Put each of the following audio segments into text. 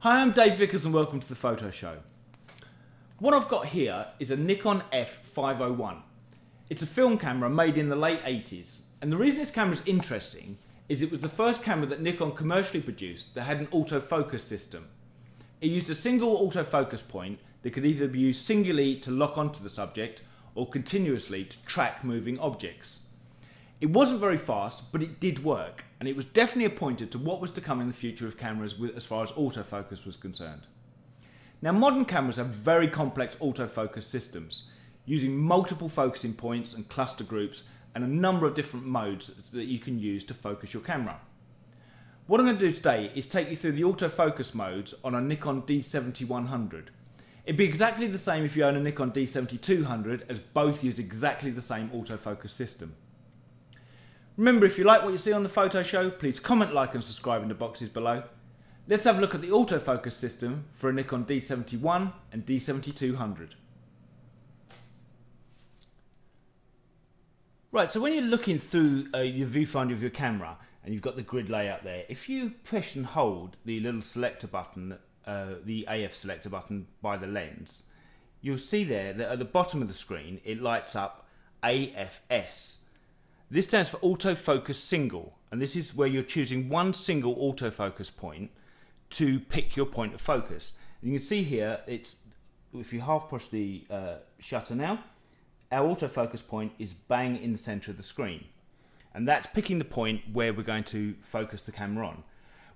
Hi, I'm Dave Vickers and welcome to the Photo Show. What I've got here is a Nikon F501. It's a film camera made in the late 80s, and the reason this camera is interesting is it was the first camera that Nikon commercially produced that had an autofocus system. It used a single autofocus point that could either be used singularly to lock onto the subject or continuously to track moving objects. It wasn't very fast, but it did work, and it was definitely a pointer to what was to come in the future of cameras as far as autofocus was concerned. Now, modern cameras have very complex autofocus systems, using multiple focusing points and cluster groups and a number of different modes that you can use to focus your camera. What I'm going to do today is take you through the autofocus modes on a Nikon D7100. It'd be exactly the same if you own a Nikon D7200, as both use exactly the same autofocus system. Remember, if you like what you see on the Photo Show, please comment, like and subscribe in the boxes below. Let's have a look at the autofocus system for a Nikon D71 and D7200. Right, so when you're looking through your viewfinder of your camera and you've got the grid layout there, if you push and hold the little selector button, the AF selector button by the lens, you'll see there that at the bottom of the screen it lights up AFS. This stands for autofocus single, and this is where you're choosing one single autofocus point to pick your point of focus. And you can see here, it's if you half push the shutter now, our autofocus point is bang in the center of the screen. And that's picking the point where we're going to focus the camera on.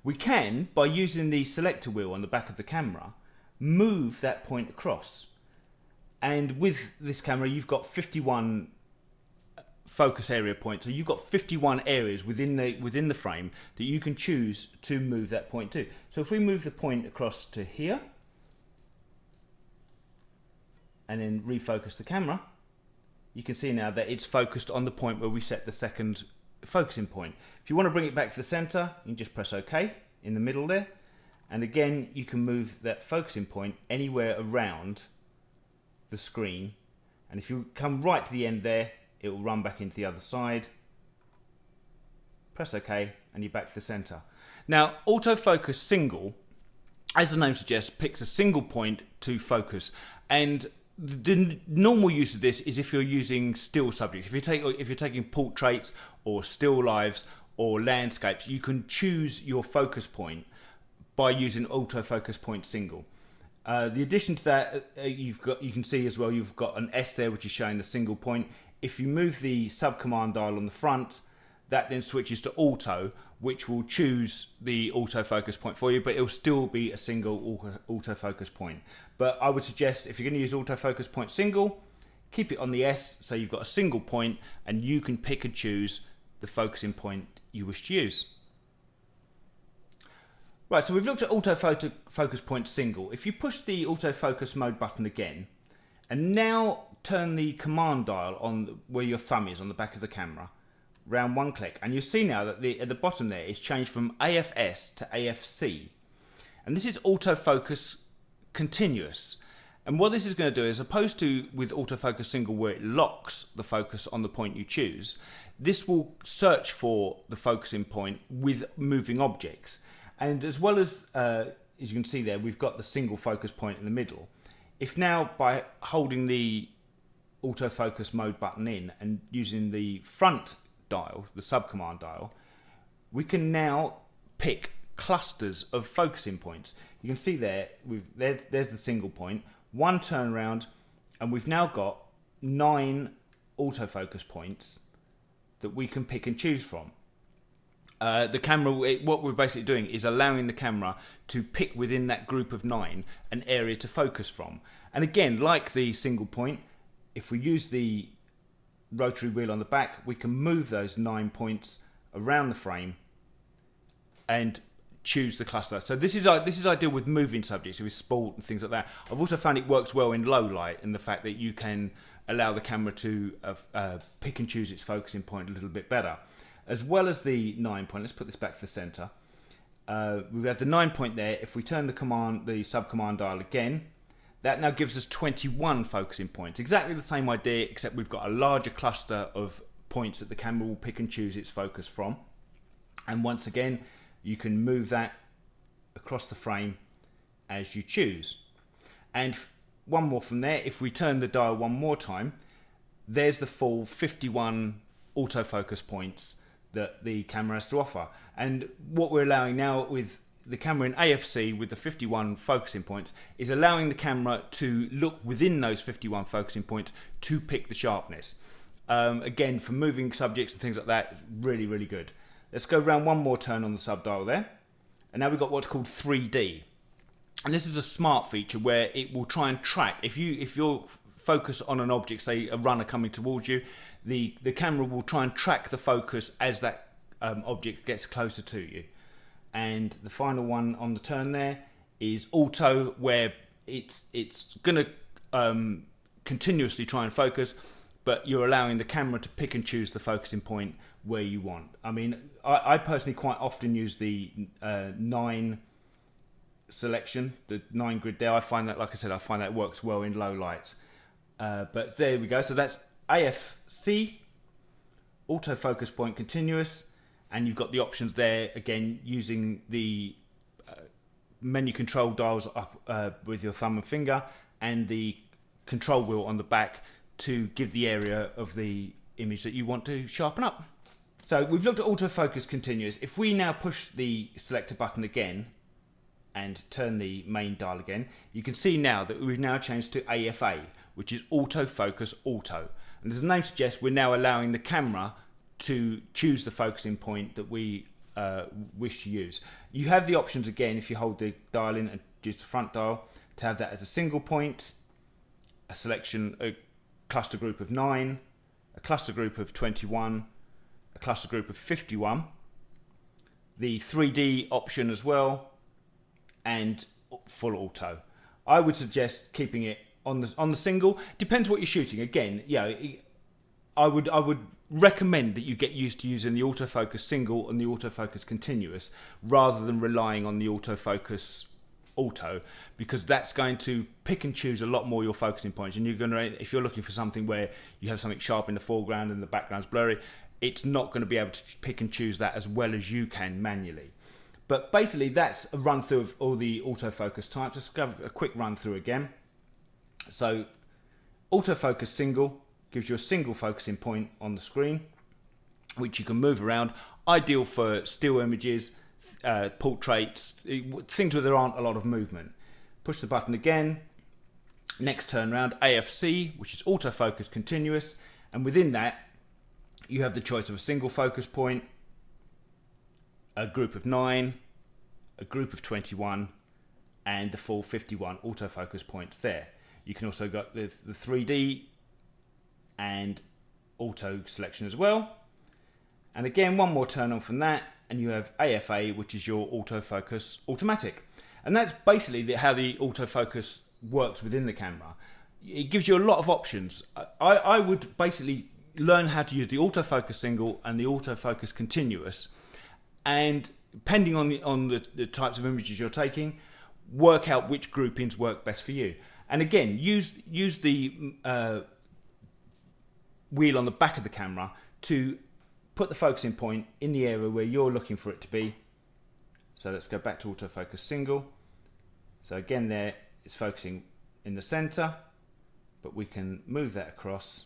We can, by using the selector wheel on the back of the camera, move that point across. And with this camera, you've got 51 focus area points, so you've got 51 areas within the frame that you can choose to move that point to. So if we move the point across to here and then refocus the camera, you can see now that it's focused on the point where we set the second focusing point. If you want to bring it back to the center, you can just press OK in the middle there, and again you can move that focusing point anywhere around the screen, and if you come right to the end there, it will run back into the other side. Press OK and you're back to the center. Now, autofocus single, as the name suggests, picks a single point to focus, and the normal use of this is if you're using still subjects. If you're taking portraits or still lifes or landscapes, you can choose your focus point by using autofocus point single. The addition to that, you can see as well, you've got an S there which is showing the single point. If you move the sub-command dial on the front, that then switches to auto, which will choose the autofocus point for you, but it will still be a single autofocus point. But I would suggest, if you're going to use autofocus point single, keep it on the S, so you've got a single point and you can pick and choose the focusing point you wish to use. Right, so we've looked at autofocus point single. If you push the autofocus mode button again, and now turn the command dial on where your thumb is on the back of the camera, round one click, and you'll see now that at the bottom there it's changed from AFS to AFC, and this is autofocus continuous. And what this is going to do, as opposed to with autofocus single where it locks the focus on the point you choose, this will search for the focusing point with moving objects. And as well as you can see there, we've got the single focus point in the middle. If now, by holding the autofocus mode button in and using the front dial, the sub-command dial, we can now pick clusters of focusing points. You can see there, there's the single point, one turnaround, and we've now got 9 autofocus points that we can pick and choose from. The camera, what we're basically doing is allowing the camera to pick within that group of 9 an area to focus from. And again, like the single point, if we use the rotary wheel on the back, we can move those 9 points around the frame and choose the cluster. So this is ideal with moving subjects, with sport and things like that. I've also found it works well in low light, in the fact that you can allow the camera to pick and choose its focusing point a little bit better. As well as the 9 point, let's put this back to the center. We have the 9 point there. If we turn the sub-command dial again, that now gives us 21 focusing points. Exactly the same idea, except we've got a larger cluster of points that the camera will pick and choose its focus from. And once again, you can move that across the frame as you choose. And one more from there, if we turn the dial one more time, there's the full 51 autofocus points that the camera has to offer. And what we're allowing now with the camera in AFC with the 51 focusing points is allowing the camera to look within those 51 focusing points to pick the sharpness. Again, for moving subjects and things like that, it's really, really good. Let's go around one more turn on the subdial there. And now we've got what's called 3D. And this is a smart feature where it will try and track. If you're focused on an object, say a runner coming towards you, the camera will try and track the focus as that object gets closer to you. And the final one on the turn there is auto, where it's going to continuously try and focus, but you're allowing the camera to pick and choose the focusing point where you want. I mean, I personally quite often use the 9 selection, the 9 grid there. I find that, like I said, I find that works well in low lights. But there we go. So that's AFC, autofocus point continuous, and you've got the options there, again, using the menu control dials up with your thumb and finger, and the control wheel on the back to give the area of the image that you want to sharpen up. So we've looked at autofocus continuous. If we now push the selector button again and turn the main dial again, you can see now that we've now changed to AFA, which is autofocus auto. And as the name suggests, we're now allowing the camera to choose the focusing point that we wish to use. You have the options again, if you hold the dial in and use the front dial, to have that as a single point, a selection, a cluster group of 9, a cluster group of 21, a cluster group of 51, the 3D option as well, and full auto. I would suggest keeping it on the single. Depends what you're shooting. Again, yeah, I would recommend that you get used to using the autofocus single and the autofocus continuous rather than relying on the autofocus auto, because that's going to pick and choose a lot more your focusing points. And you're going to, if you're looking for something where you have something sharp in the foreground and the background's blurry, it's not going to be able to pick and choose that as well as you can manually. But basically, that's a run through of all the autofocus types. Let's go a quick run through again. So autofocus single gives you a single focusing point on the screen, which you can move around. Ideal for still images, portraits, things where there aren't a lot of movement. Push the button again. Next turn round, AFC, which is autofocus continuous. And within that, you have the choice of a single focus point, a group of 9, a group of 21, and the full 51 autofocus points there. You can also got the 3D and auto selection as well. And again, one more turn on from that, and you have AFA, which is your autofocus automatic. And that's basically how the autofocus works within the camera. It gives you a lot of options. I would basically learn how to use the autofocus single and the autofocus continuous, and depending on the types of images you're taking, work out which groupings work best for you. And again, use the wheel on the back of the camera to put the focusing point in the area where you're looking for it to be. So let's go back to autofocus single. So again, there it's focusing in the center, but we can move that across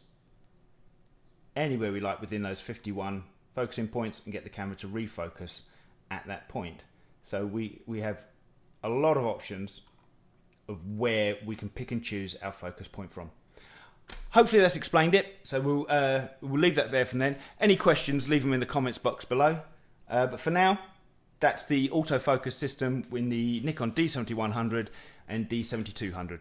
anywhere we like within those 51 focusing points and get the camera to refocus at that point. So we have a lot of options of where we can pick and choose our focus point from. Hopefully that's explained it. So we'll leave that there from then. Any questions, leave them in the comments box below. But for now, that's the autofocus system in the Nikon D7100 and D7200.